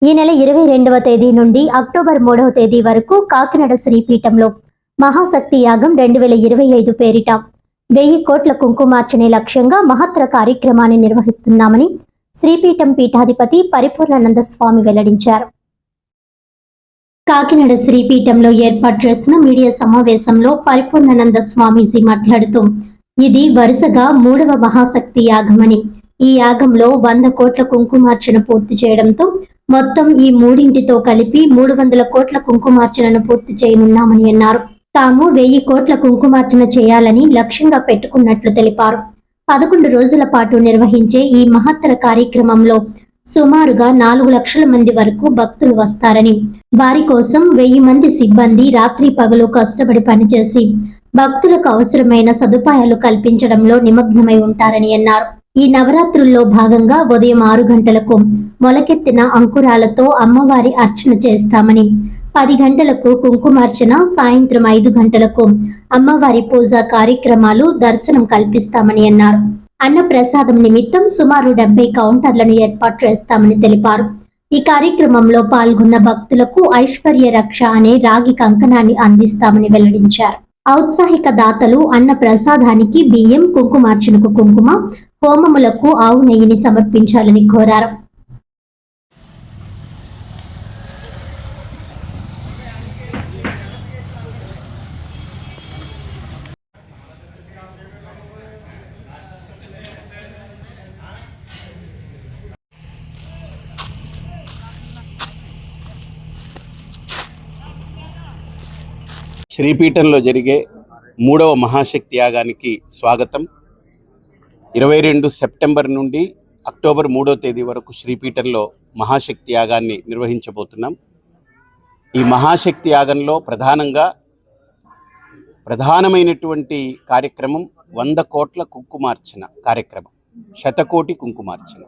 ఈ నెల 22వ తేదీ నుండి అక్టోబర్ 3వ తేదీ వరకు కాకినాడ శ్రీపీఠంలో మహాశక్తి యాగం 2025 పేరిట 1000 కోట్ల కుంకుమార్చనే లక్ష్యంగా మహత్తర కార్యక్రమాన్ని నిర్వహిస్తున్నామని శ్రీపీఠం పీఠాధిపతి పరిపూర్ణానంద స్వామి వెల్లడించారు. కాకినాడ శ్రీపీఠంలో ఏర్పాటు చేసిన మీడియా సమావేశంలో పరిపూర్ణానంద స్వామీజీ మాట్లాడుతూ, ఇది వరుసగా 3వ మహాశక్తి యాగమని, ఈ యాగంలో 100 కోట్ల కుంకుమార్చన పూర్తి చేయడంతో మొత్తం ఈ మూడింటితో కలిపి 300 కోట్ల కుంకుమార్చనను పూర్తి చేయనున్నామని అన్నారు. తాము 1000 కోట్ల కుంకుమార్చన చేయాలని లక్ష్యంగా పెట్టుకున్నట్లు తెలిపారు. 11 రోజుల పాటు నిర్వహించే ఈ మహత్తర కార్యక్రమంలో సుమారుగా 4 లక్షల మంది వరకు భక్తులు వస్తారని, వారి కోసం 1000 మంది సిబ్బంది రాత్రి పగలు కష్టపడి పనిచేసి భక్తులకు అవసరమైన సదుపాయాలు కల్పించడంలో నిమగ్నమై ఉంటారని అన్నారు. ఈ నవరాత్రుల్లో భాగంగా ఉదయం 6 గంటలకు మొలకెత్తిన అంకురాలతో అమ్మవారి అర్చన చేస్తామని, 10 గంటలకు కుంకుమార్చన, సాయంత్రం 5 గంటలకు అమ్మవారి పూజ కార్యక్రమాలు దర్శనం కల్పిస్తామని అన్నారు. అన్న ప్రసాదం నిమిత్తం సుమారు 70 కౌంటర్లను ఏర్పాటు చేస్తామని తెలిపారు. ఈ కార్యక్రమంలో పాల్గొన్న భక్తులకు ఐశ్వర్య రక్ష అనే రాగి కంకణాన్ని అందిస్తామని వెల్లడించారు. ఔత్సాహిక దాతలు అన్న ప్రసాదానికి బియ్యం, కుంకుమార్చనకు కుంకుమ, హోమములకు ఆవు నెయ్యిని సమర్పించాలని కోరారు. శ్రీపీఠంలో జరిగే 3వ మహాశక్తి యాగానికి స్వాగతం. 22 సెప్టెంబర్ నుండి అక్టోబర్ 3వ తేదీ వరకు శ్రీపీఠంలో మహాశక్తి యాగాన్ని నిర్వహించబోతున్నాం. ఈ మహాశక్తి యాగంలో ప్రధానమైనటువంటి కార్యక్రమం 100 కోట్ల కుంకుమార్చన కార్యక్రమం, 100 కోటి కుంకుమార్చన.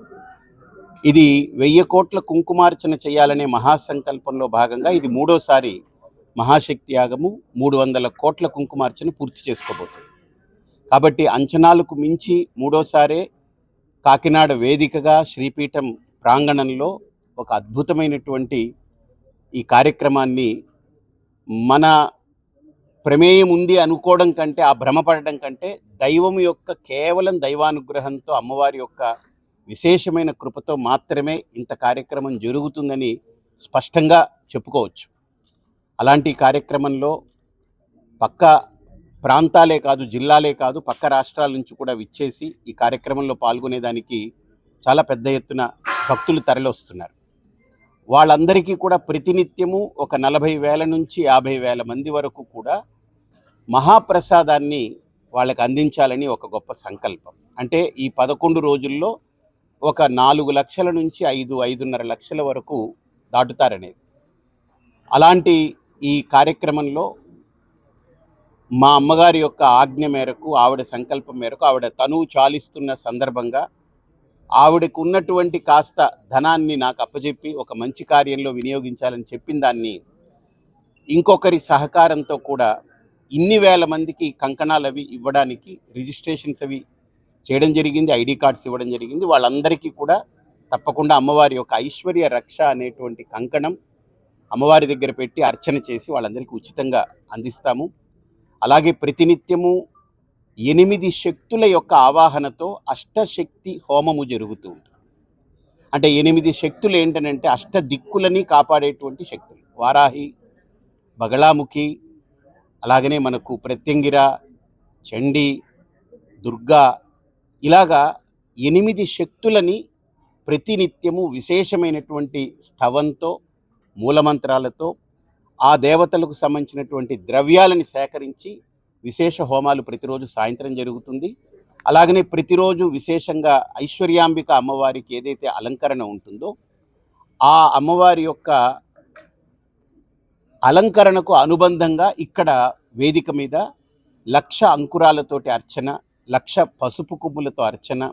ఇది 1000 కోట్ల కుంకుమార్చన చేయాలనే మహాసంకల్పంలో భాగంగా ఇది 3వసారి మహాశక్తి యాగము. 300 కోట్ల కుంకుమార్చన పూర్తి చేసుకోబోతుంది. కాబట్టి అంచనాలకు మించి 3వసారే కాకినాడ వేదికగా శ్రీపీఠం ప్రాంగణంలో ఒక అద్భుతమైనటువంటి ఈ కార్యక్రమాన్ని మన ప్రమేయం ఉంది అనుకోవడం కంటే, ఆ భ్రమపడడం కంటే, దైవం యొక్క కేవలం దైవానుగ్రహంతో, అమ్మవారి యొక్క విశేషమైన కృపతో మాత్రమే ఇంత కార్యక్రమం జరుగుతుందని స్పష్టంగా చెప్పుకోవచ్చు. అలాంటి కార్యక్రమంలో పక్క ప్రాంతాలే కాదు, జిల్లాలే కాదు, పక్క రాష్ట్రాల నుంచి కూడా విచ్చేసి ఈ కార్యక్రమంలో పాల్గొనేదానికి చాలా పెద్ద ఎత్తున భక్తులు తరలివస్తున్నారు. వాళ్ళందరికీ కూడా ప్రతినిత్యము ఒక 40,000 నుంచి 50,000 మంది వరకు కూడా మహాప్రసాదాన్ని వాళ్ళకి అందించాలని ఒక గొప్ప సంకల్పం. అంటే ఈ 11 రోజుల్లో ఒక 4 లక్షల నుంచి 5-5.5 లక్షల వరకు దాటుతారనేది. అలాంటి ఈ కార్యక్రమంలో మా అమ్మగారి యొక్క ఆజ్ఞ మేరకు, ఆవిడ సంకల్పం మేరకు, ఆవిడ తనువు చాలిస్తున్న సందర్భంగా ఆవిడకు ఉన్నటువంటి కాస్త ధనాన్ని నాకు అప్పచెప్పి ఒక మంచి కార్యంలో వినియోగించాలని చెప్పిన దాన్ని ఇంకొకరి సహకారంతో కూడా ఇన్ని వేల మందికి కంకణాలు అవి ఇవ్వడానికి రిజిస్ట్రేషన్స్ అవి చేయడం జరిగింది, ఐడి కార్డ్స్ ఇవ్వడం జరిగింది. వాళ్ళందరికీ కూడా తప్పకుండా అమ్మవారి యొక్క ఐశ్వర్య రక్ష అనేటువంటి కంకణం అమ్మవారి దగ్గర పెట్టి అర్చన చేసి వాళ్ళందరికీ ఉచితంగా అందిస్తాము. అలాగే ప్రతినిత్యము 8 శక్తుల యొక్క ఆవాహనతో అష్టశక్తి హోమము జరుగుతూ ఉంటుంది. అంటే 8 శక్తులు ఏంటనంటే అష్ట దిక్కులని కాపాడేటువంటి శక్తులు. వారాహి, బగళాముఖి, అలాగనే మనకు ప్రత్యంగిర, చండి, దుర్గా, ఇలాగా 8 శక్తులని ప్రతినిత్యము విశేషమైనటువంటి స్థవంతో, మూలమంత్రాలతో ఆ దేవతలకు సంబంధించినటువంటి ద్రవ్యాలని సేకరించి విశేష హోమాలు ప్రతిరోజు సాయంత్రం జరుగుతుంది. అలాగనే ప్రతిరోజు విశేషంగా ఐశ్వర్యాంబిక అమ్మవారికి ఏదైతే అలంకరణ ఉంటుందో ఆ అమ్మవారి యొక్క అలంకరణకు అనుబంధంగా ఇక్కడ వేదిక మీద 1,00,000 అంకురాలతోటి అర్చన, 1,00,000 పసుపు కొమ్ములతో అర్చన,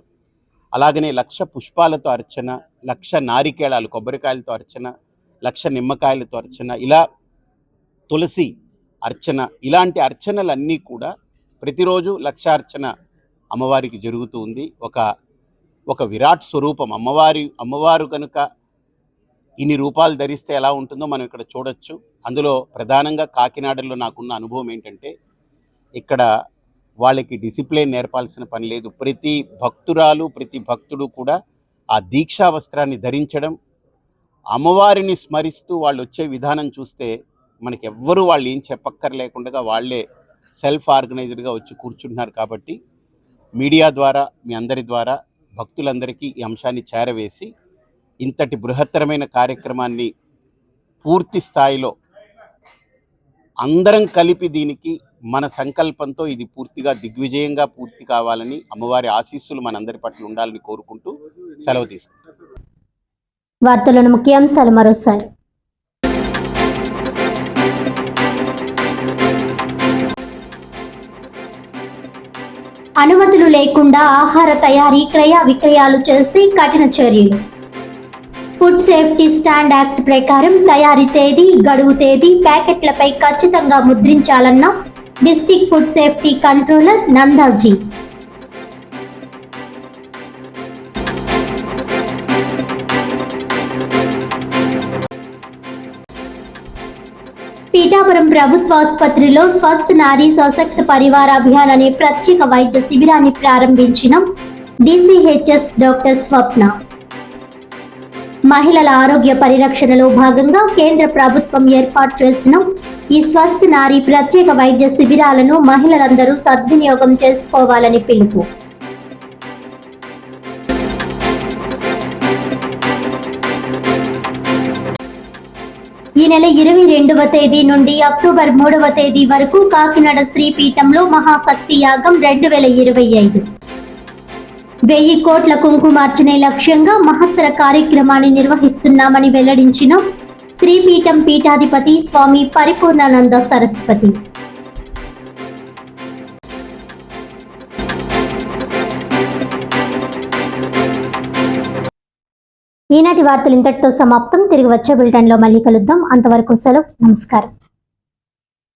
అలాగనే 1,00,000 పుష్పాలతో అర్చన, 1,00,000 నారికేళాలు కొబ్బరికాయలతో అర్చన, 1,00,000 నిమ్మకాయలతో అర్చన, ఇలా తులసి అర్చన, ఇలాంటి అర్చనలన్నీ కూడా ప్రతిరోజు 1,00,000 అర్చన అమ్మవారికి జరుగుతూ ఉంది. ఒక విరాట్ స్వరూపం అమ్మవారు కనుక ఇన్ని రూపాలు ధరిస్తే ఎలా ఉంటుందో మనం ఇక్కడ చూడొచ్చు. అందులో ప్రధానంగా కాకినాడలో నాకున్న అనుభవం ఏంటంటే, ఇక్కడ వాళ్ళకి డిసిప్లిన్ నేర్పాల్సిన పని లేదు. ప్రతి భక్తురాలు, ప్రతి భక్తుడు కూడా ఆ దీక్షా వస్త్రాన్ని ధరించడం, అమ్మవారిని స్మరిస్తూ వాళ్ళు వచ్చే విధానం చూస్తే మనకెవ్వరూ వాళ్ళు ఏం చెప్పక్కర్లేకుండా వాళ్ళే సెల్ఫ్ ఆర్గనైజ్డ్గా వచ్చి కూర్చుంటున్నారు. కాబట్టి మీడియా ద్వారా, మీ అందరి ద్వారా భక్తులందరికీ ఈ అంశాన్ని చేరవేసి ఇంతటి బృహత్తరమైన కార్యక్రమాన్ని పూర్తి స్థాయిలో అందరం కలిపి దీనికి మన సంకల్పంతో ఇది పూర్తిగా దిగ్విజయంగా పూర్తి కావాలని, అమ్మవారి ఆశీస్సులు మనందరి పట్ల ఉండాలని కోరుకుంటూ సెలవు తీసుకుంటాం. వార్తలను ముఖ్యాంశాలు మరోసారి. అనుమతులు లేకుండా ఆహార తయారీ, క్రయ విక్రయాలు చేస్తే కఠిన చర్యలు. ఫుడ్ సేఫ్టీ స్టాండ్ యాక్ట్ ప్రకారం తయారీ తేదీ, గడువు తేదీ ప్యాకెట్లపై ఖచ్చితంగా ముద్రించాలన్న district food safety controller నందాజీ. Pithapuram ప్రభుత్వ ఆసుపత్రిలో స్వస్థ నారీ సశక్త పరివార అభియాన్ అనే ప్రత్యేక వైద్య శిబిరాన్ని ప్రారంభించిన DCHS డాక్టర్ స్వప్న. మహిళల ఆరోగ్య పరిరక్షణలో భాగంగా కేంద్ర ప్రభుత్వం ఏర్పాటు చేసిన ఈ స్వస్థ నారీ ప్రత్యేక వైద్య శిబిరాలను మహిళలందరూ సద్వినియోగం చేసుకోవాలని పిలుపు. ఈ నెల 22వ తేదీ నుండి అక్టోబర్ 3వ తేదీ వరకు కాకినాడ శ్రీపీఠంలో మహాశక్తి యాగం 2025 1000 కోట్ల కుంకుమార్చనే లక్ష్యంగా మహత్తర కార్యక్రమాన్ని నిర్వహిస్తున్నామని వెల్లడించిన శ్రీపీఠం పీఠాధిపతి స్వామి పరిపూర్ణానంద సరస్వతి. ఈనాటి వార్తలు ఇంతటితో సమాప్తం. తిరిగి వచ్చే బులెటిన్లో మళ్ళీ కలుద్దాం. అంతవరకు సెలవు. నమస్కారం.